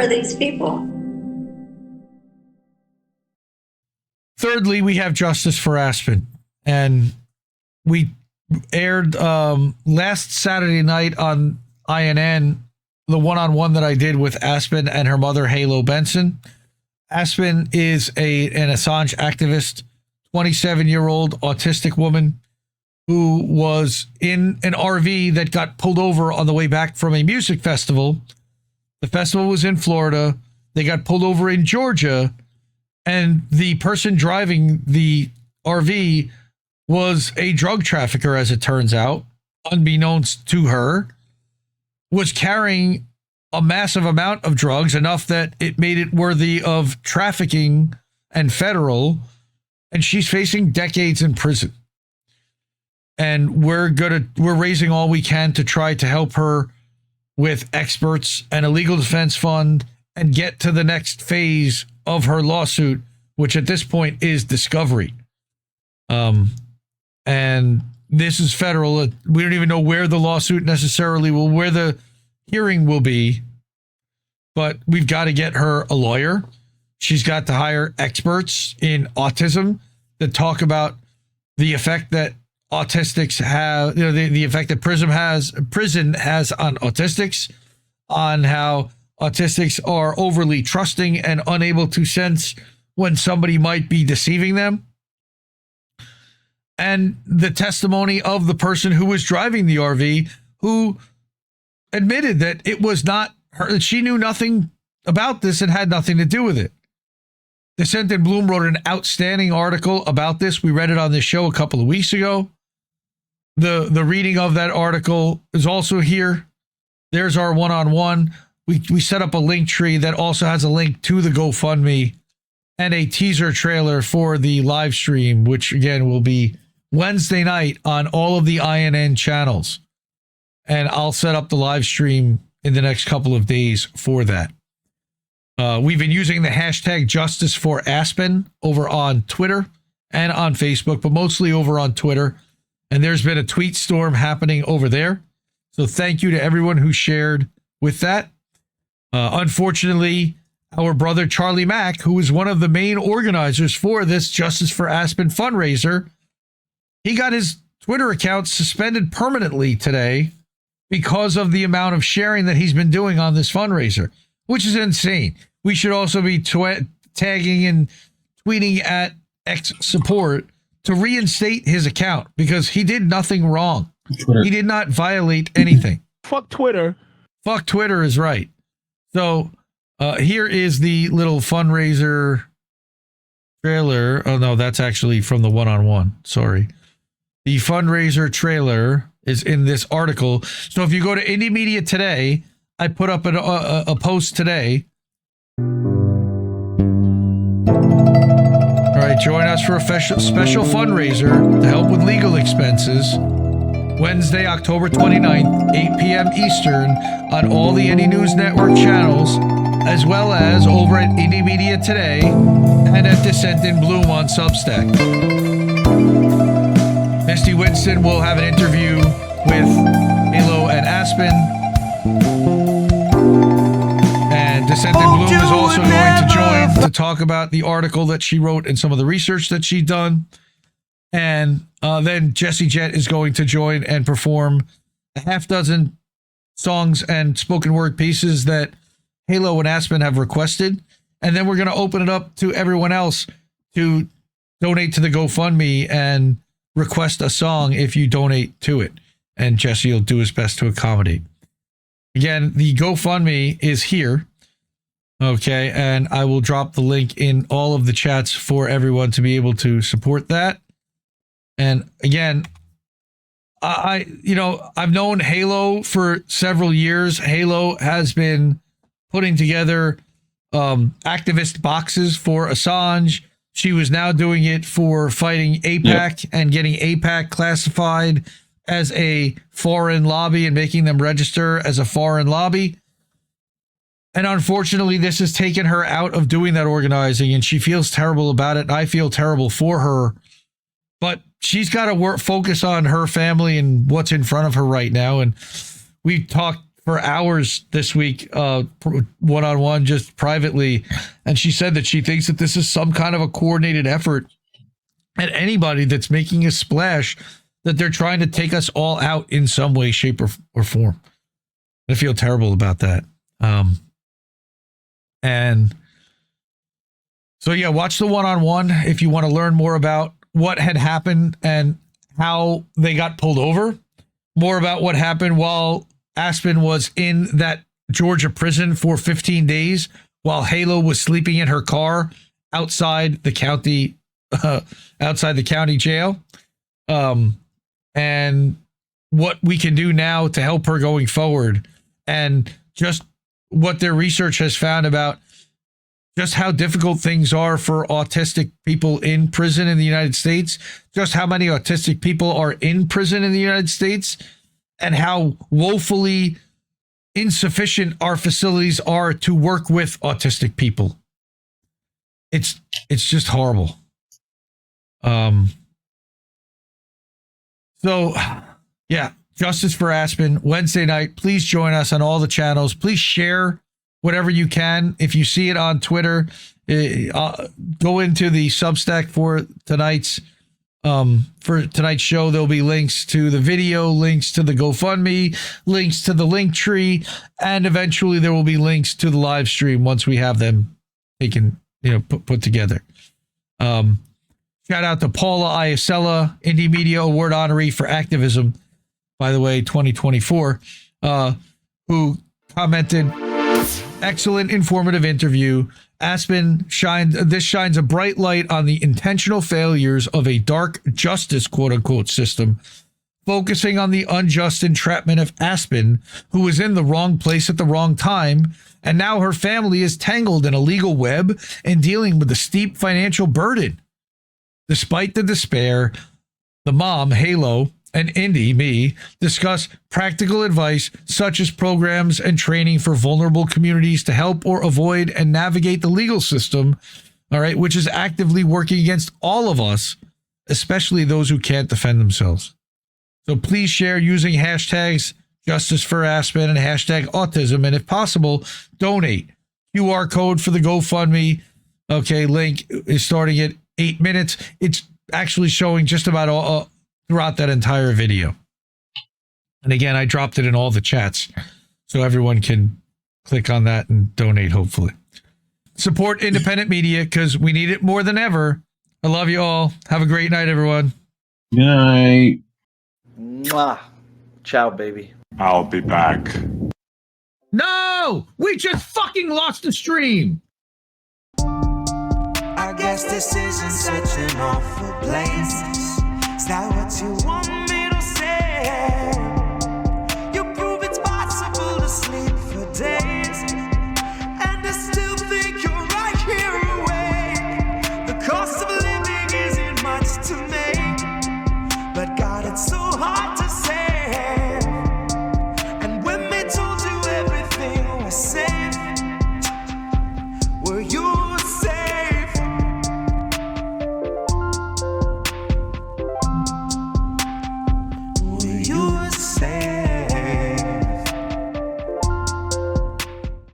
are these people? Thirdly, we have Justice for Aspen. And we aired last Saturday night on INN the one-on-one that I did with Aspen and her mother, Halo Benson. Aspen is an Assange activist, 27-year-old autistic woman who was in an RV that got pulled over on the way back from a music festival. The festival was in Florida. They got pulled over in Georgia, and the person driving the RV was a drug trafficker, as it turns out, unbeknownst to her, was carrying a massive amount of drugs, enough that it made it worthy of trafficking and federal, and she's facing decades in prison. And we're raising all we can to try to help her with experts and a legal defense fund and get to the next phase of her lawsuit, which at this point is discovery. And this is federal. We don't even know where the lawsuit necessarily where the hearing will be, but we've got to get her a lawyer. She's got to hire experts in autism that talk about the effect that autistics have, the effect that prison has on autistics, on how autistics are overly trusting and unable to sense when somebody might be deceiving them. And the testimony of the person who was driving the RV, who admitted that it was not her, that she knew nothing about this and had nothing to do with it. Dissent and Bloom wrote an outstanding article about this. We read it on this show a couple of weeks ago. The reading of that article is also here. There's our one-on-one. We set up a link tree that also has a link to the GoFundMe and a teaser trailer for the live stream, which again will be Wednesday night on all of the INN channels. And I'll set up the live stream in the next couple of days for that. We've been using the hashtag Justice for Aspen over on Twitter and on Facebook, but mostly over on Twitter. And there's been a tweet storm happening over there. So thank you to everyone who shared with that. Unfortunately, our brother Charlie Mack, who is one of the main organizers for this Justice for Aspen fundraiser, he got his Twitter account suspended permanently today because of the amount of sharing that he's been doing on this fundraiser, which is insane. We should also be tagging and tweeting at X support to reinstate his account because he did nothing wrong. Twitter. He did not violate anything. Fuck Twitter. Fuck Twitter is right. So here is the little fundraiser trailer. Oh, no, that's actually from the one-on-one. Sorry. The fundraiser trailer is in this article. So if you go to Indie Media Today, I put up a post today. All right, join us for a special fundraiser to help with legal expenses. Wednesday, October 29th, 8 p.m. Eastern on all the IndieNews Network channels, as well as over at Indie Media Today and at Dissent in Bloom on Substack. Misty Winston will have an interview with Halo and Aspen. And Dissent in Bloom is also going to join to talk about the article that she wrote and some of the research that she's done. And then Jett is going to join and perform a half dozen songs and spoken word pieces that Halo and Aspen have requested. And then we're going to open it up to everyone else to donate to the GoFundMe and request a song if you donate to it. And Jesse will do his best to accommodate. Again, the GoFundMe is here. Okay, and I will drop the link in all of the chats for everyone to be able to support that. And again, I've known Halo for several years. Halo has been putting together activist boxes for Assange. She was now doing it for fighting AIPAC and getting AIPAC classified as a foreign lobby and making them register as a foreign lobby. And unfortunately, this has taken her out of doing that organizing, and she feels terrible about it. And I feel terrible for her. But she's got to focus on her family and what's in front of her right now. And we talked for hours this week, one-on-one, just privately. And she said that she thinks that this is some kind of a coordinated effort at anybody that's making a splash, that they're trying to take us all out in some way, shape, or form. I feel terrible about that. And so, yeah, watch the one-on-one if you want to learn more about what had happened and how they got pulled over, more about what happened while Aspen was in that Georgia prison for 15 days, while Halo was sleeping in her car outside the county jail, and what we can do now to help her going forward, and just what their research has found about just how difficult things are for autistic people in prison in the United States, just how many autistic people are in prison in the United States, and how woefully insufficient our facilities are to work with autistic people. It's just horrible. So, yeah, Justice for Aspen, Wednesday night. Please join us on all the channels. Please share whatever you can. If you see it on Twitter, go into the Substack for tonight's show. There'll be links to the video, links to the GoFundMe, links to the link tree, and eventually there will be links to the live stream once we have them taken, put together. Shout out to Paula Iacella, Indie Media Award honoree for activism, by the way, 2024, who commented, excellent informative interview. Aspen shines a bright light on the intentional failures of a dark justice, quote unquote, system, focusing on the unjust entrapment of Aspen, who was in the wrong place at the wrong time. And now her family is tangled in a legal web and dealing with a steep financial burden. Despite the despair, the mom, Halo, and Indy, me, discuss practical advice such as programs and training for vulnerable communities to help or avoid and navigate the legal system, all right, which is actively working against all of us, especially those who can't defend themselves. So please share using hashtags Justice for Aspen and hashtag autism, and if possible, donate. QR code for the GoFundMe, okay, link is starting at 8 minutes. It's actually showing just about all throughout that entire video. And again, I dropped it in all the chats so everyone can click on that and donate, hopefully. Support independent media because we need it more than ever. I love you all. Have a great night, everyone. Good night. Mwah. Ciao, baby. I'll be back. No! We just fucking lost the stream! I guess this isn't such an awful place. Is that what you want?